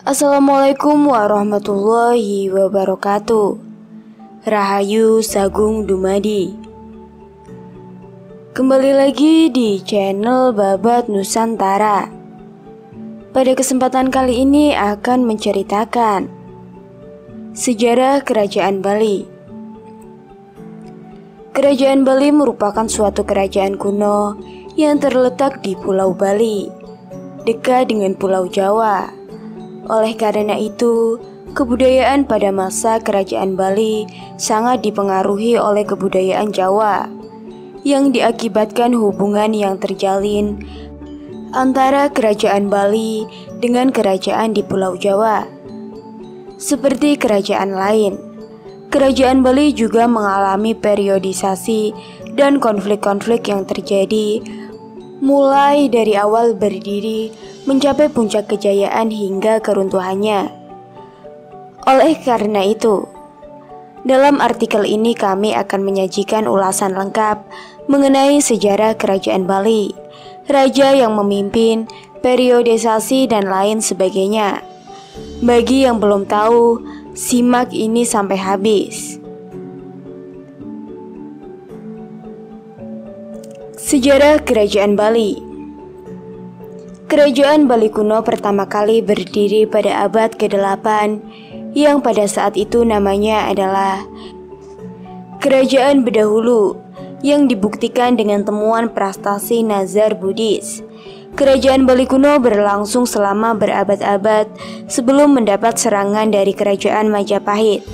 Assalamualaikum warahmatullahi wabarakatuh. Rahayu Sagung Dumadi. Kembali lagi di channel Babat Nusantara. Pada kesempatan kali ini akan menceritakan sejarah Kerajaan Bali. Kerajaan Bali merupakan suatu kerajaan kuno yang terletak di Pulau Bali, dekat dengan Pulau Jawa. Oleh karena itu, kebudayaan pada masa Kerajaan Bali sangat dipengaruhi oleh kebudayaan Jawa, yang diakibatkan hubungan yang terjalin antara Kerajaan Bali dengan kerajaan di Pulau Jawa. Seperti kerajaan lain, Kerajaan Bali juga mengalami periodisasi dan konflik-konflik yang terjadi mulai dari awal berdiri mencapai puncak kejayaan hingga keruntuhannya. Oleh karena itu, dalam artikel ini kami akan menyajikan ulasan lengkap mengenai sejarah Kerajaan Bali, raja yang memimpin, periodisasi dan lain sebagainya. Bagi yang belum tahu, simak ini sampai habis. Sejarah Kerajaan Bali. Kerajaan Bali kuno pertama kali berdiri pada abad ke-8 yang pada saat itu namanya adalah Kerajaan Bedahulu, yang dibuktikan dengan temuan prestasi Nazar Buddhis. Kerajaan Bali kuno berlangsung selama berabad-abad sebelum mendapat serangan dari Kerajaan Majapahit.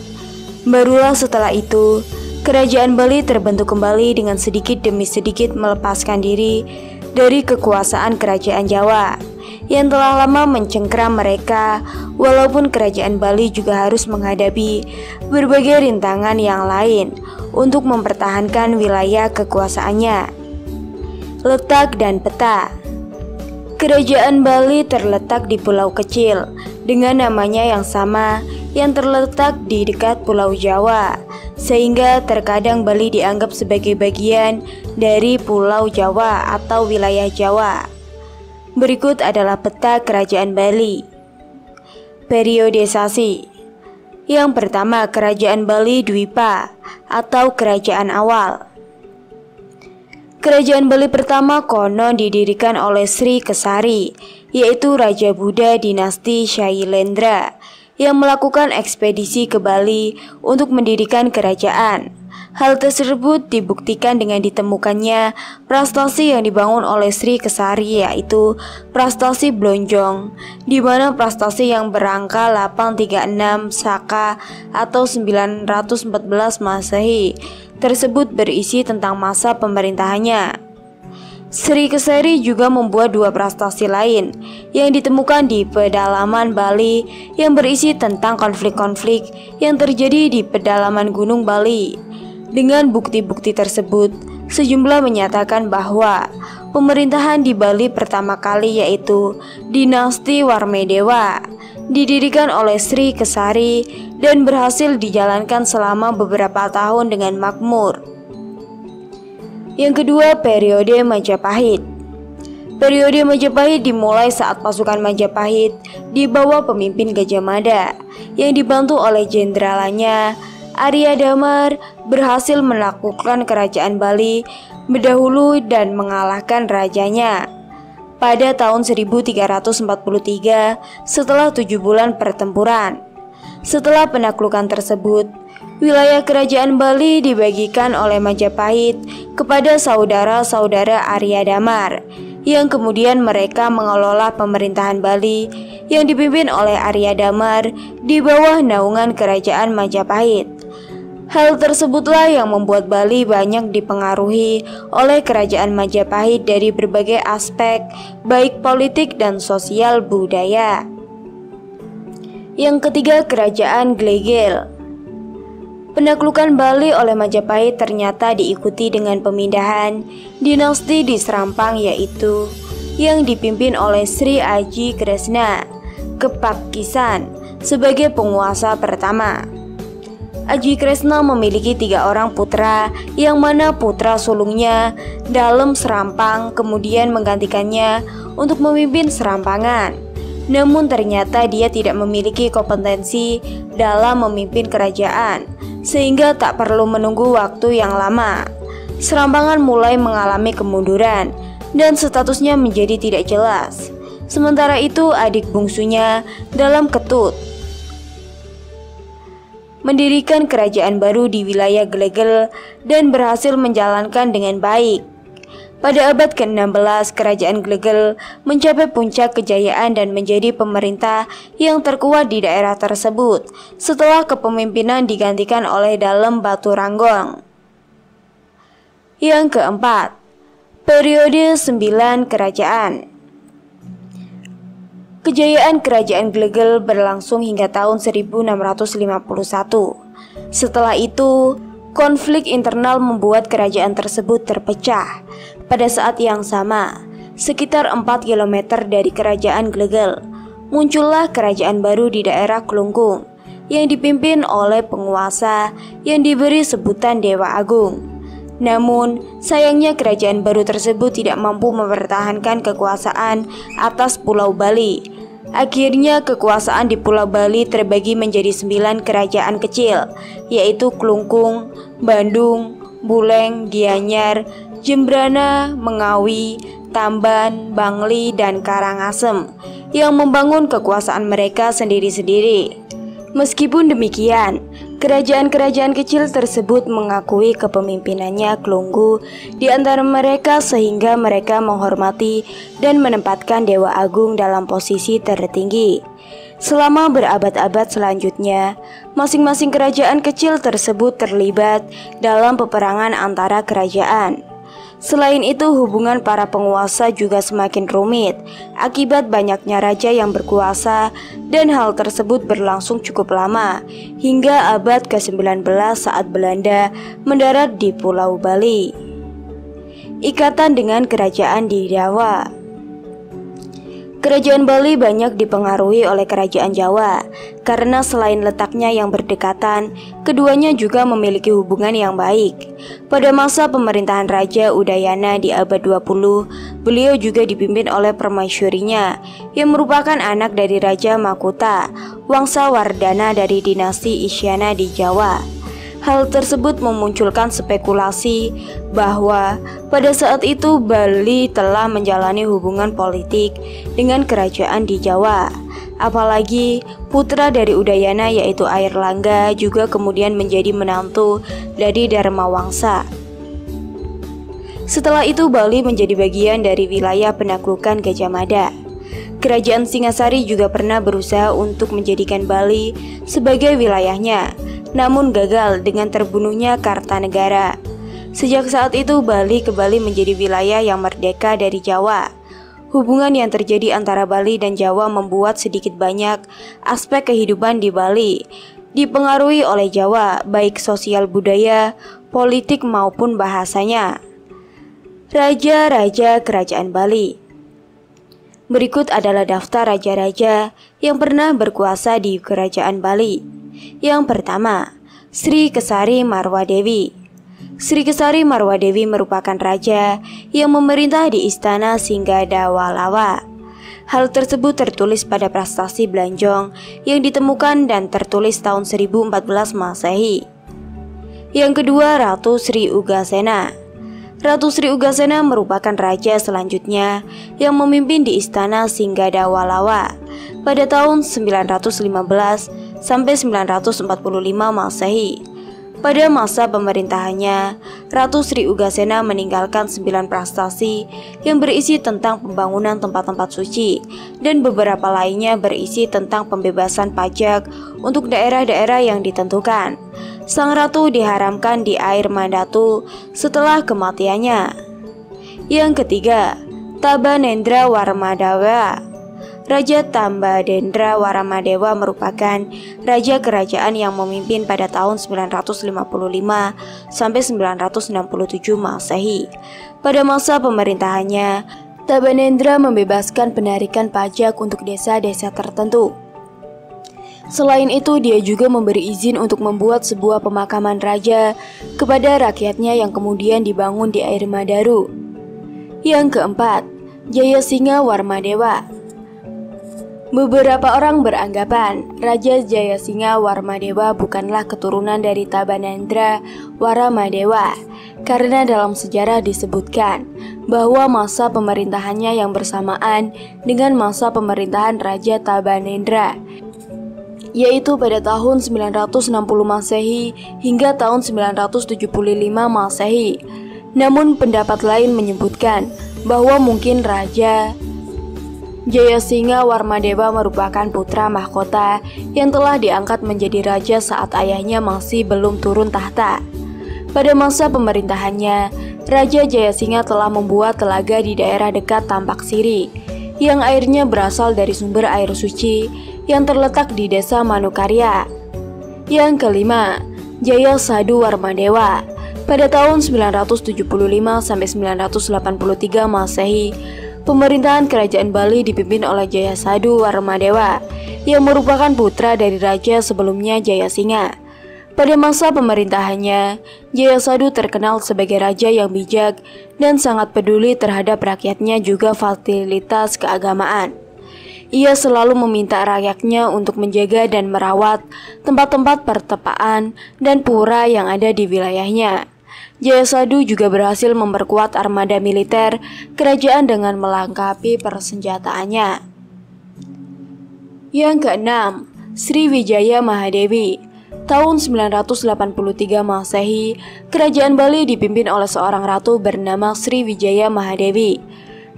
Barulah setelah itu, Kerajaan Bali terbentuk kembali dengan sedikit demi sedikit melepaskan diri dari kekuasaan Kerajaan Jawa yang telah lama mencengkram mereka, walaupun Kerajaan Bali juga harus menghadapi berbagai rintangan yang lain untuk mempertahankan wilayah kekuasaannya. Letak dan peta. Kerajaan Bali terletak di pulau kecil dengan namanya yang sama yang terletak di dekat Pulau Jawa, sehingga terkadang Bali dianggap sebagai bagian dari Pulau Jawa atau wilayah Jawa. Berikut adalah peta Kerajaan Bali. Periodisasi. Yang pertama, Kerajaan Bali Dwipa atau Kerajaan Awal. Kerajaan Bali pertama konon didirikan oleh Sri Kesari, yaitu Raja Buddha dinasti Shailendra, yang melakukan ekspedisi ke Bali untuk mendirikan kerajaan. Hal tersebut dibuktikan dengan ditemukannya prastasi yang dibangun oleh Sri Kesari, yaitu prastasi Blonjong, di mana prastasi yang berangka 836 Saka atau 914 Masehi tersebut berisi tentang masa pemerintahannya. Sri Kesari juga membuat dua prastasi lain yang ditemukan di pedalaman Bali yang berisi tentang konflik-konflik yang terjadi di pedalaman Gunung Bali. Dengan bukti-bukti tersebut, sejumlah menyatakan bahwa pemerintahan di Bali pertama kali, yaitu dinasti Warmedewa, didirikan oleh Sri Kesari dan berhasil dijalankan selama beberapa tahun dengan makmur. Yang kedua, periode Majapahit. Periode Majapahit dimulai saat pasukan Majapahit di bawah pemimpin Gajah Mada yang dibantu oleh jenderalnya Arya Damar berhasil menaklukkan kerajaan Bali Bedahulu dan mengalahkan rajanya pada tahun 1343 setelah 7 bulan pertempuran. Setelah penaklukan tersebut, wilayah kerajaan Bali dibagikan oleh Majapahit kepada saudara-saudara Arya Damar, yang kemudian mereka mengelola pemerintahan Bali yang dipimpin oleh Arya Damar di bawah naungan kerajaan Majapahit. Hal tersebutlah yang membuat Bali banyak dipengaruhi oleh kerajaan Majapahit dari berbagai aspek, baik politik dan sosial budaya. Yang ketiga, kerajaan Glegel. Penaklukan Bali oleh Majapahit ternyata diikuti dengan pemindahan dinasti di Serampang, yaitu yang dipimpin oleh Sri Aji Kresna ke Pakisan sebagai penguasa pertama. Aji Kresna memiliki 3 orang putra, yang mana putra sulungnya Dalem Serampang kemudian menggantikannya untuk memimpin Serampangan. Namun ternyata dia tidak memiliki kompetensi dalam memimpin kerajaan, sehingga tak perlu menunggu waktu yang lama. Serampangan mulai mengalami kemunduran dan statusnya menjadi tidak jelas. Sementara itu adik bungsunya Dalem Ketut mendirikan kerajaan baru di wilayah Glegel dan berhasil menjalankan dengan baik. Pada abad ke-16, kerajaan Glegel mencapai puncak kejayaan dan menjadi pemerintah yang terkuat di daerah tersebut setelah kepemimpinan digantikan oleh Dalem Baturanggong. Yang keempat, periode 9 kerajaan. Kejayaan kerajaan Glegel berlangsung hingga tahun 1651. Setelah itu, konflik internal membuat kerajaan tersebut terpecah. Pada saat yang sama, sekitar 4 km dari kerajaan Glegel, muncullah kerajaan baru di daerah Klungkung yang dipimpin oleh penguasa yang diberi sebutan Dewa Agung. Namun, sayangnya kerajaan baru tersebut tidak mampu mempertahankan kekuasaan atas Pulau Bali. Akhirnya kekuasaan di Pulau Bali terbagi menjadi 9 kerajaan kecil, yaitu Klungkung, Bandung, Buleng, Gianyar, Jembrana, Mengawi, Tamban, Bangli, dan Karangasem yang membangun kekuasaan mereka sendiri-sendiri. Meskipun demikian, kerajaan-kerajaan kecil tersebut mengakui kepemimpinannya Klunggu di antara mereka sehingga mereka menghormati dan menempatkan Dewa Agung dalam posisi tertinggi. Selama berabad-abad selanjutnya, masing-masing kerajaan kecil tersebut terlibat dalam peperangan antara kerajaan. Selain itu, hubungan para penguasa juga semakin rumit akibat banyaknya raja yang berkuasa, dan hal tersebut berlangsung cukup lama hingga abad ke-19 saat Belanda mendarat di Pulau Bali. Ikatan dengan kerajaan di Jawa. Kerajaan Bali banyak dipengaruhi oleh kerajaan Jawa karena selain letaknya yang berdekatan, keduanya juga memiliki hubungan yang baik. Pada masa pemerintahan Raja Udayana di abad 20, beliau juga dipimpin oleh permaisurinya yang merupakan anak dari Raja Makuta, Wangsa Wardana dari dinasti Isyana di Jawa. Hal tersebut memunculkan spekulasi bahwa pada saat itu Bali telah menjalani hubungan politik dengan kerajaan di Jawa. Apalagi putra dari Udayana yaitu Airlangga juga kemudian menjadi menantu dari Dharma Wangsa. Setelah itu Bali menjadi bagian dari wilayah penaklukan Gajah Mada. Kerajaan Singasari juga pernah berusaha untuk menjadikan Bali sebagai wilayahnya, namun gagal dengan terbunuhnya Kartanegara. Sejak saat itu Bali kembali menjadi wilayah yang merdeka dari Jawa. Hubungan yang terjadi antara Bali dan Jawa membuat sedikit banyak aspek kehidupan di Bali dipengaruhi oleh Jawa, baik sosial budaya, politik maupun bahasanya. Raja-raja Kerajaan Bali. Berikut adalah daftar raja-raja yang pernah berkuasa di Kerajaan Bali. Yang pertama, Sri Kesari Marwadewi. Sri Kesari Marwadewi merupakan raja yang memerintah di Istana Singgadawalawa. Hal tersebut tertulis pada prastasi Blanjong yang ditemukan dan tertulis tahun 1014 Masehi. Yang kedua, Ratu Sri Ugasena. Ratu Sri Ugasena merupakan raja selanjutnya yang memimpin di Istana Singgadawalawa pada tahun 915 sampai 945 Masehi. Pada masa pemerintahannya, Ratu Sri Ugasena meninggalkan 9 prastasi yang berisi tentang pembangunan tempat-tempat suci dan beberapa lainnya berisi tentang pembebasan pajak untuk daerah-daerah yang ditentukan. Sang ratu diharamkan di air Mandatu setelah kematiannya. Yang ketiga, Tabanendra Warmadewa. Raja Tambadendra Warmadewa merupakan raja kerajaan yang memimpin pada tahun 955 sampai 967 Masehi. Pada masa pemerintahannya, Tabanendra membebaskan penarikan pajak untuk desa-desa tertentu. Selain itu, dia juga memberi izin untuk membuat sebuah pemakaman raja kepada rakyatnya yang kemudian dibangun di air Madaru. Yang keempat, Jayasinga Warmadewa. Beberapa orang beranggapan Raja Jayasinga Warmadewa bukanlah keturunan dari Tabanendra Warmadewa, karena dalam sejarah disebutkan bahwa masa pemerintahannya yang bersamaan dengan masa pemerintahan Raja Tabanendra, yaitu pada tahun 960 Masehi hingga tahun 975 Masehi. Namun pendapat lain menyebutkan bahwa mungkin Raja Jayasinga Warmadewa merupakan putra mahkota yang telah diangkat menjadi raja saat ayahnya masih belum turun tahta. Pada masa pemerintahannya, Raja Jayasinga telah membuat telaga di daerah dekat Tampak Siri, yang airnya berasal dari sumber air suci yang terletak di desa Manukarya. Yang kelima, Jayasadu Warmadewa. Pada tahun 975 sampai 983 Masehi, pemerintahan kerajaan Bali dipimpin oleh Jayasadu Warmadewa yang merupakan putra dari raja sebelumnya Jayasinga. Pada masa pemerintahannya, Jayasadu terkenal sebagai raja yang bijak dan sangat peduli terhadap rakyatnya juga fasilitas keagamaan. Ia selalu meminta rakyatnya untuk menjaga dan merawat tempat-tempat pertapaan dan pura yang ada di wilayahnya. Jayasadu juga berhasil memperkuat armada militer kerajaan dengan melengkapi persenjataannya. Yang keenam, Sriwijaya Mahadewi. Tahun 983 Masehi, kerajaan Bali dipimpin oleh seorang ratu bernama Sriwijaya Mahadewi.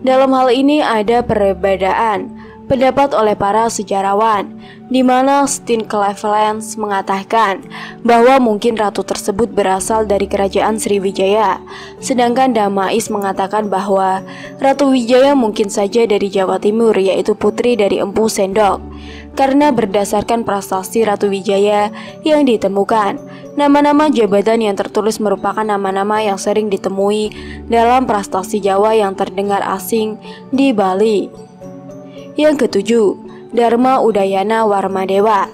Dalam hal ini ada perbedaan pendapat oleh para sejarawan, di mana Steen Cleveland mengatakan bahwa mungkin ratu tersebut berasal dari kerajaan Sriwijaya, sedangkan Damais mengatakan bahwa Ratu Wijaya mungkin saja dari Jawa Timur, yaitu putri dari Empu Sendok. Karena berdasarkan prasasti Ratu Wijaya yang ditemukan, nama-nama jabatan yang tertulis merupakan nama-nama yang sering ditemui dalam prasasti Jawa yang terdengar asing di Bali. Yang ketujuh, Dharma Udayana Warmadewa.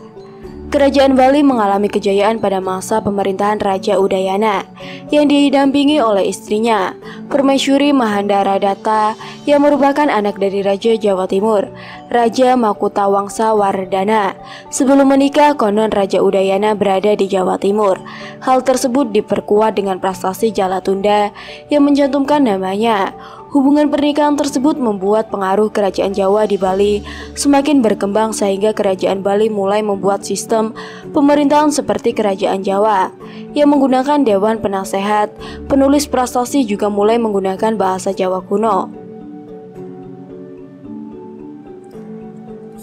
Kerajaan Bali mengalami kejayaan pada masa pemerintahan Raja Udayana yang didampingi oleh istrinya, Permaisuri Mahandaradata, yang merupakan anak dari Raja Jawa Timur, Raja Makutawangsa Wardana. Sebelum menikah, konon Raja Udayana berada di Jawa Timur. Hal tersebut diperkuat dengan prasasti Jalatunda yang mencantumkan namanya. Hubungan pernikahan tersebut membuat pengaruh kerajaan Jawa di Bali semakin berkembang sehingga kerajaan Bali mulai membuat sistem pemerintahan seperti kerajaan Jawa yang menggunakan dewan penasehat. Penulis prasasti juga mulai menggunakan bahasa Jawa kuno.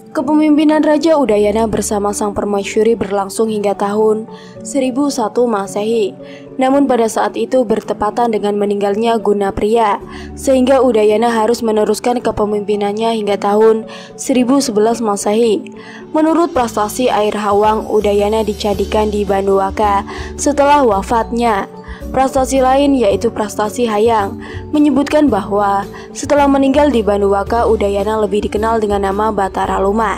Kepemimpinan Raja Udayana bersama sang permaisuri berlangsung hingga tahun 1001 Masehi. Namun pada saat itu bertepatan dengan meninggalnya Gunapriya, sehingga Udayana harus meneruskan kepemimpinannya hingga tahun 1011 Masehi. Menurut prasasti Air Hawang, Udayana dicadikan di Banduwaka setelah wafatnya. Prasasti lain, yaitu prasasti Hayang, menyebutkan bahwa setelah meninggal di Banduwaka, Udayana lebih dikenal dengan nama Batara Luma.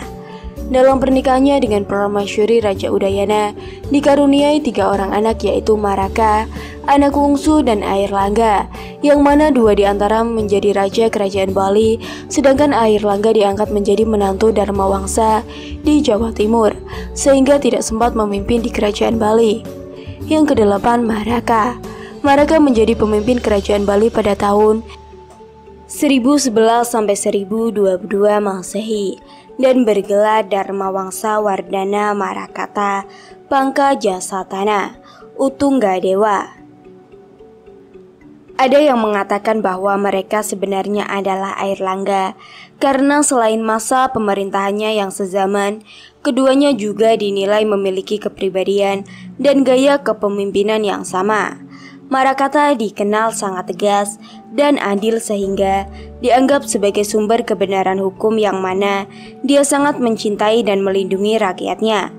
Dalam pernikahannya dengan permaisuri Raja Udayana dikaruniai 3 orang anak, yaitu Maraka, Anak Wungsu, dan Airlangga, yang mana 2 diantara menjadi raja kerajaan Bali, sedangkan Airlangga diangkat menjadi menantu Dharma Wangsa di Jawa Timur, sehingga tidak sempat memimpin di kerajaan Bali. Yang kedelapan, Maraka. Maraka menjadi pemimpin kerajaan Bali pada tahun 1011 sampai 1022 Masehi dan bergelar Dharma Wangsa Wardana Marakata Pangka Jasatana Utunggadewa. Ada yang mengatakan bahwa mereka sebenarnya adalah Airlangga karena selain masa pemerintahannya yang sezaman, keduanya juga dinilai memiliki kepribadian dan gaya kepemimpinan yang sama. Marakata dikenal sangat tegas dan adil sehingga dianggap sebagai sumber kebenaran hukum yang mana dia sangat mencintai dan melindungi rakyatnya.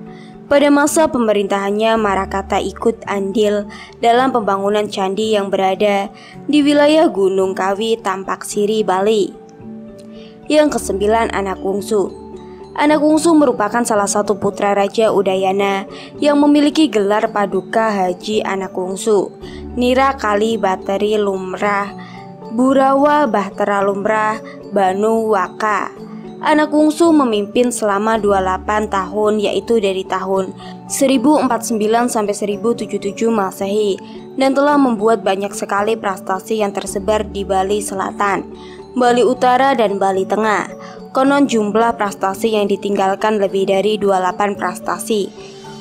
Pada masa pemerintahannya, Marakata ikut andil dalam pembangunan candi yang berada di wilayah Gunung Kawi, Tampak Siri, Bali. Yang kesembilan, Anak Wungsu. Anak Wungsu merupakan salah satu putra Raja Udayana yang memiliki gelar Paduka Haji Anak Wungsu, Nira Kali Bateri Lumrah, Burawa Bahtera Lumrah, Banu Waka. Anak Wungsu memimpin selama 28 tahun, yaitu dari tahun 1049 sampai 1077 Masehi, dan telah membuat banyak sekali prestasi yang tersebar di Bali Selatan, Bali Utara, dan Bali Tengah. Konon jumlah prestasi yang ditinggalkan lebih dari 28 prestasi.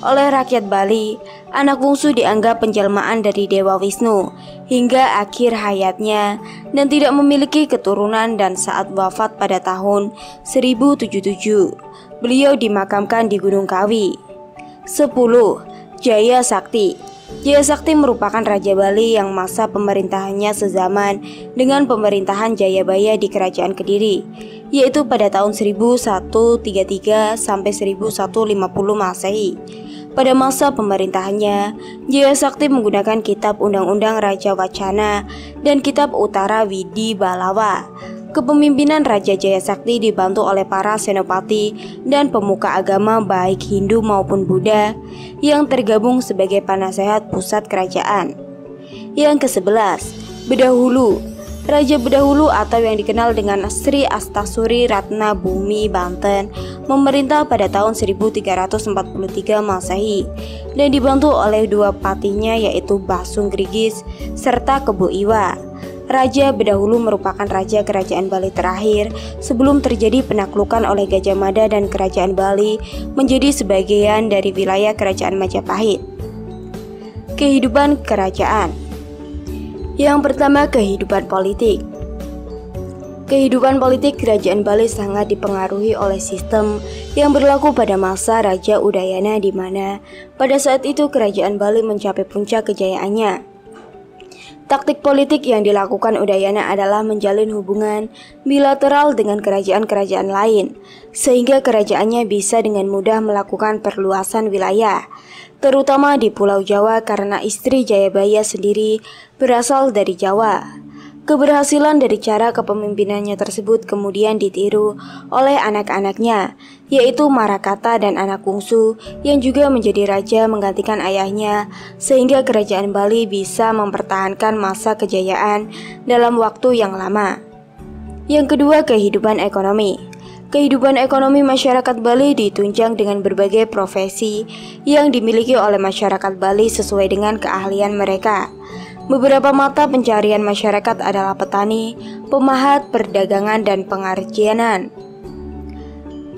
Oleh rakyat Bali, Anak Wungsu dianggap penjelmaan dari Dewa Wisnu hingga akhir hayatnya dan tidak memiliki keturunan, dan saat wafat pada tahun 1077, beliau dimakamkan di Gunung Kawi. 10. Jaya Sakti. Jaya Sakti merupakan Raja Bali yang masa pemerintahannya sezaman dengan pemerintahan Jayabaya di Kerajaan Kediri, yaitu pada tahun 1133 sampai 1150 Masehi. Pada masa pemerintahannya, Jaya Sakti menggunakan Kitab Undang-Undang Raja Wacana dan Kitab Utara Widi Balawa. Kepemimpinan Raja Jaya Sakti dibantu oleh para senopati dan pemuka agama baik Hindu maupun Buddha yang tergabung sebagai penasehat pusat kerajaan. Yang ke-11, Bedahulu. Raja Bedahulu atau yang dikenal dengan Sri Astasuri Ratna Bumi Banten memerintah pada tahun 1343 Masehi dan dibantu oleh dua patinya, yaitu Basung Grigis serta Kebu Iwa. Raja Bedahulu merupakan raja kerajaan Bali terakhir sebelum terjadi penaklukan oleh Gajah Mada dan kerajaan Bali menjadi sebagian dari wilayah kerajaan Majapahit. Kehidupan kerajaan. Yang pertama, kehidupan politik. Kehidupan politik kerajaan Bali sangat dipengaruhi oleh sistem yang berlaku pada masa Raja Udayana, di mana pada saat itu kerajaan Bali mencapai puncak kejayaannya. Taktik politik yang dilakukan Udayana adalah menjalin hubungan bilateral dengan kerajaan-kerajaan lain, sehingga kerajaannya bisa dengan mudah melakukan perluasan wilayah, terutama di Pulau Jawa karena istri Jayabaya sendiri berasal dari Jawa. Keberhasilan dari cara kepemimpinannya tersebut kemudian ditiru oleh anak-anaknya, yaitu Marakata dan Anak Wungsu yang juga menjadi raja menggantikan ayahnya, sehingga kerajaan Bali bisa mempertahankan masa kejayaan dalam waktu yang lama. Yang kedua, kehidupan ekonomi. Kehidupan ekonomi masyarakat Bali ditunjang dengan berbagai profesi yang dimiliki oleh masyarakat Bali sesuai dengan keahlian mereka. Beberapa mata pencarian masyarakat adalah petani, pemahat, perdagangan, dan pengarjianan.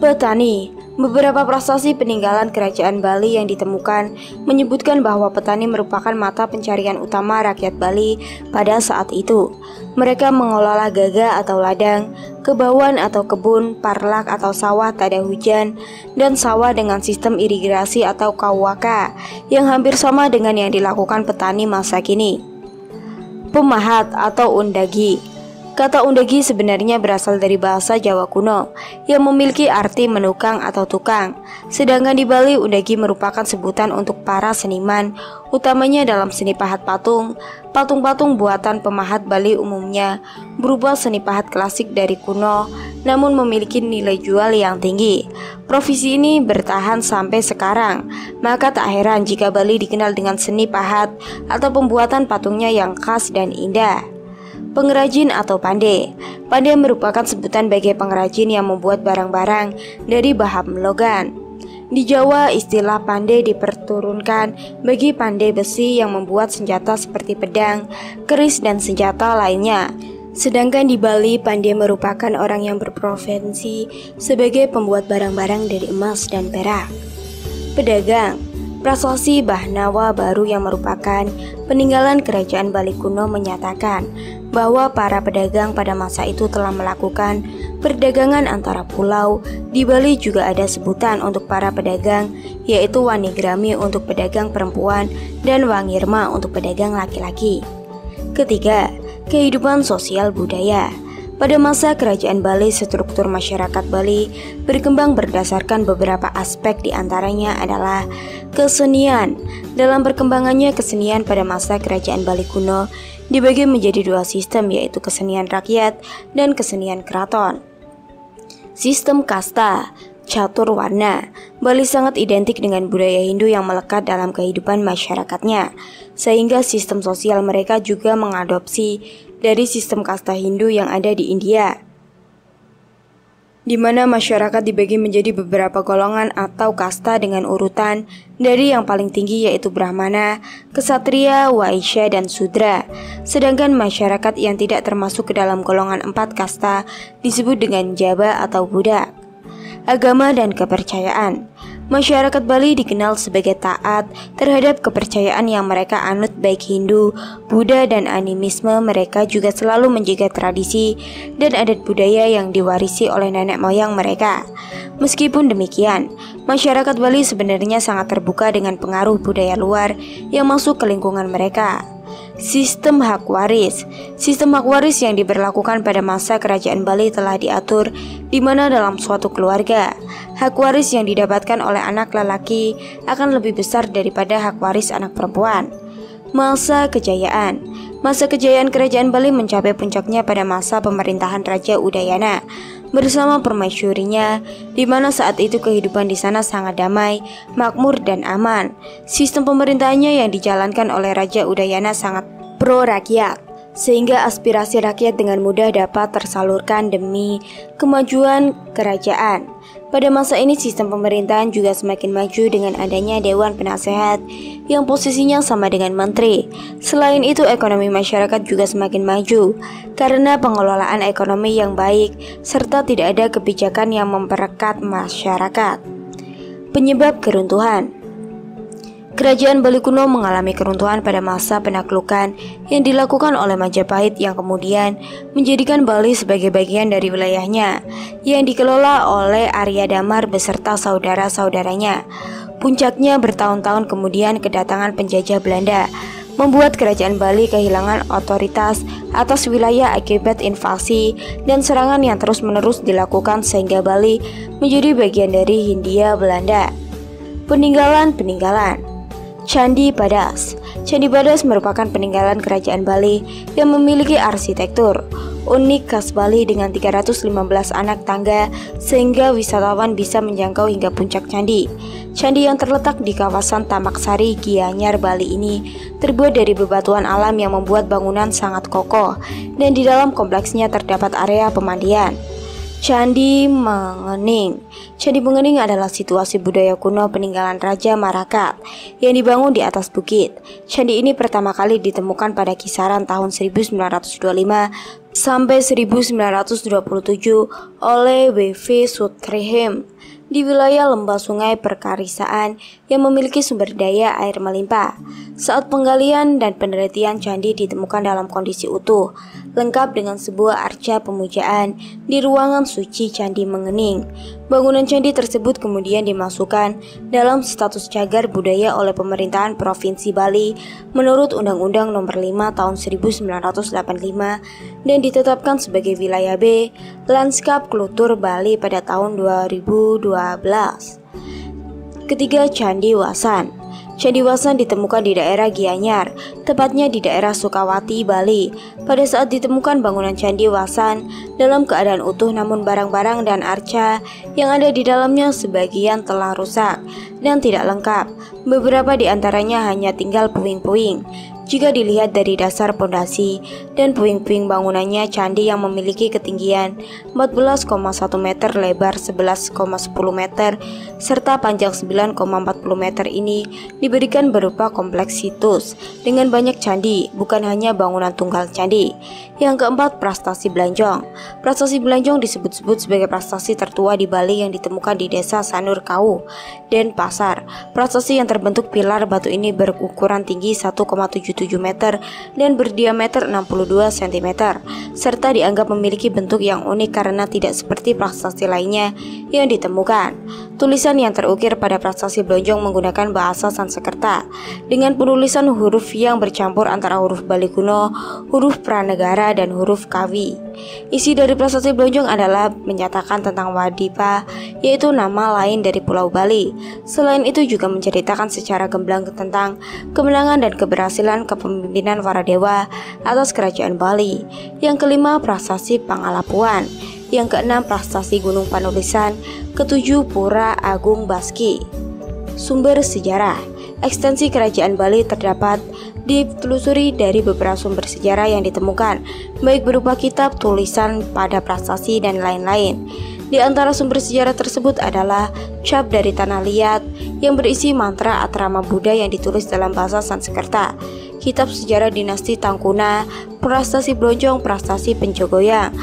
Petani. Beberapa prestasi peninggalan kerajaan Bali yang ditemukan menyebutkan bahwa petani merupakan mata pencarian utama rakyat Bali pada saat itu. Mereka mengelola gaga atau ladang, kebauan atau kebun, parlak atau sawah tak ada hujan, dan sawah dengan sistem irigasi atau kawaka yang hampir sama dengan yang dilakukan petani masa kini. Pemahat atau undagi. Kata undagi sebenarnya berasal dari bahasa Jawa kuno yang memiliki arti menukang atau tukang. Sedangkan di Bali, undagi merupakan sebutan untuk para seniman, utamanya dalam seni pahat patung. Patung-patung buatan pemahat Bali umumnya berupa seni pahat klasik dari kuno, namun memiliki nilai jual yang tinggi. Profesi ini bertahan sampai sekarang, maka tak heran jika Bali dikenal dengan seni pahat atau pembuatan patungnya yang khas dan indah. Pengrajin atau pandai. Pandai merupakan sebutan bagi pengrajin yang membuat barang-barang dari bahan logan. Di Jawa, istilah pandai diperturunkan bagi pandai besi yang membuat senjata seperti pedang, keris, dan senjata lainnya. Sedangkan di Bali, pandai merupakan orang yang berprofesi sebagai pembuat barang-barang dari emas dan perak. Pedagang. Prasasti Bahnawa Baru yang merupakan peninggalan kerajaan Bali kuno menyatakan bahwa para pedagang pada masa itu telah melakukan perdagangan antara pulau. Di Bali juga ada sebutan untuk para pedagang, yaitu Wanigrami untuk pedagang perempuan dan Wangirma untuk pedagang laki-laki. Ketiga, kehidupan sosial budaya. Pada masa kerajaan Bali, struktur masyarakat Bali berkembang berdasarkan beberapa aspek, diantaranya adalah kesenian. Dalam perkembangannya, kesenian pada masa kerajaan Bali kuno dibagi menjadi dua sistem, yaitu kesenian rakyat dan kesenian keraton. Sistem kasta. catur warna. Bali sangat identik dengan budaya Hindu yang melekat dalam kehidupan masyarakatnya, sehingga sistem sosial mereka juga mengadopsi dari sistem kasta Hindu yang ada di India, di mana masyarakat dibagi menjadi beberapa golongan atau kasta dengan urutan dari yang paling tinggi yaitu Brahmana, Ksatria, Waisya, dan Sudra. Sedangkan masyarakat yang tidak termasuk ke dalam golongan 4 kasta disebut dengan Jaba atau budak. Agama dan kepercayaan. Masyarakat Bali dikenal sebagai taat terhadap kepercayaan yang mereka anut baik Hindu, Buddha, dan animisme. Mereka juga selalu menjaga tradisi dan adat budaya yang diwarisi oleh nenek moyang mereka. Meskipun demikian, masyarakat Bali sebenarnya sangat terbuka dengan pengaruh budaya luar yang masuk ke lingkungan mereka. Sistem hak waris. Sistem hak waris yang diberlakukan pada masa kerajaan Bali telah diatur di mana dalam suatu keluarga, hak waris yang didapatkan oleh anak lelaki akan lebih besar daripada hak waris anak perempuan. Masa kejayaan. Masa kejayaan kerajaan Bali mencapai puncaknya pada masa pemerintahan Raja Udayana bersama permaisurinya, di mana saat itu kehidupan di sana sangat damai, makmur, dan aman. Sistem pemerintahannya yang dijalankan oleh Raja Udayana sangat pro rakyat, sehingga aspirasi rakyat dengan mudah dapat tersalurkan demi kemajuan kerajaan. Pada masa ini sistem pemerintahan juga semakin maju dengan adanya Dewan Penasehat yang posisinya sama dengan menteri. Selain itu, ekonomi masyarakat juga semakin maju karena pengelolaan ekonomi yang baik serta tidak ada kebijakan yang memperekat masyarakat. Penyebab keruntuhan. Kerajaan Bali kuno mengalami keruntuhan pada masa penaklukan yang dilakukan oleh Majapahit yang kemudian menjadikan Bali sebagai bagian dari wilayahnya yang dikelola oleh Arya Damar beserta saudara-saudaranya. Puncaknya bertahun-tahun kemudian kedatangan penjajah Belanda membuat kerajaan Bali kehilangan otoritas atas wilayah akibat invasi dan serangan yang terus-menerus dilakukan sehingga Bali menjadi bagian dari Hindia Belanda. Peninggalan Candi Badas. Candi Badas merupakan peninggalan kerajaan Bali yang memiliki arsitektur unik khas Bali dengan 315 anak tangga sehingga wisatawan bisa menjangkau hingga puncak candi. Candi yang terletak di kawasan Tamak Sari, Gianyar, Bali ini terbuat dari bebatuan alam yang membuat bangunan sangat kokoh dan di dalam kompleksnya terdapat area pemandian. Candi Mengening. Candi Mengening adalah situasi budaya kuno peninggalan Raja Marakat yang dibangun di atas bukit. Candi ini pertama kali ditemukan pada kisaran tahun 1925 sampai 1927 oleh W.V. Sutherland di wilayah lembah sungai Perkarisaan yang memiliki sumber daya air melimpah. Saat penggalian dan penelitian candi ditemukan dalam kondisi utuh, lengkap dengan sebuah arca pemujaan di ruangan suci Candi Mengening. Bangunan candi tersebut kemudian dimasukkan dalam status cagar budaya oleh pemerintahan Provinsi Bali menurut Undang-Undang Nomor 5 Tahun 1985 dan ditetapkan sebagai wilayah B Lanskap Klutur Bali pada tahun 2012. Ketiga, Candi Wasan. Candi Wasan ditemukan di daerah Gianyar, tepatnya di daerah Sukawati, Bali. Pada saat ditemukan bangunan Candi Wasan dalam keadaan utuh, namun barang-barang dan arca yang ada di dalamnya sebagian telah rusak dan tidak lengkap. Beberapa di antaranya hanya tinggal puing-puing. Jika dilihat dari dasar pondasi dan puing-puing bangunannya, candi yang memiliki ketinggian 14,1 meter, lebar 11,10 meter, serta panjang 9,40 meter ini diberikan berupa kompleksitas dengan banyak candi, bukan hanya bangunan tunggal candi. Yang keempat, prestasi Belanjong. Prestasi Belanjong disebut-sebut sebagai prestasi tertua di Bali yang ditemukan di desa Sanur Kau, Denpasar. Prestasi yang terbentuk pilar batu ini berukuran tinggi 1,77 meter dan berdiameter 62 cm, serta dianggap memiliki bentuk yang unik karena tidak seperti prestasi lainnya yang ditemukan. Tulisan yang terukir pada prestasi Belanjong menggunakan bahasa Sanskerta dengan penulisan huruf yang bercampur antara huruf Bali kuno, huruf Pranegara, dan huruf Kawi. Isi dari prestasi Belanjong adalah menyatakan tentang Wadipa, yaitu nama lain dari Pulau Bali. Selain itu juga menceritakan secara gamblang tentang kemenangan dan keberhasilan kepemimpinan para dewa atas kerajaan Bali. Yang kelima, prestasi Pangalapuan, yang keenam prestasi Gunung Panulisan, ketujuh Pura Agung Baski. Sumber sejarah. Ekstensi kerajaan Bali terdapat ditelusuri dari beberapa sumber sejarah yang ditemukan, baik berupa kitab, tulisan, pada prasasti, dan lain-lain. Di antara sumber sejarah tersebut adalah cap dari Tanah Liat yang berisi mantra Atrama Buddha yang ditulis dalam bahasa Sanskerta, kitab sejarah dinasti Tangkuna, prasasti Blonjong, prasasti Penjogoyang,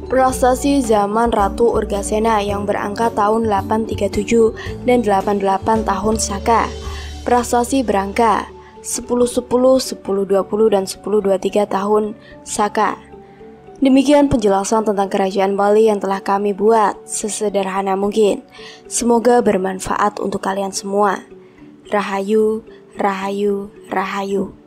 prasasti zaman Ratu Urgasena yang berangka tahun 837 dan 88 tahun Saka, prasasti Berangka 1010, 1020, dan 1023 tahun Saka. Demikian penjelasan tentang kerajaan Bali yang telah kami buat sesederhana mungkin. Semoga bermanfaat untuk kalian semua. Rahayu, Rahayu, Rahayu.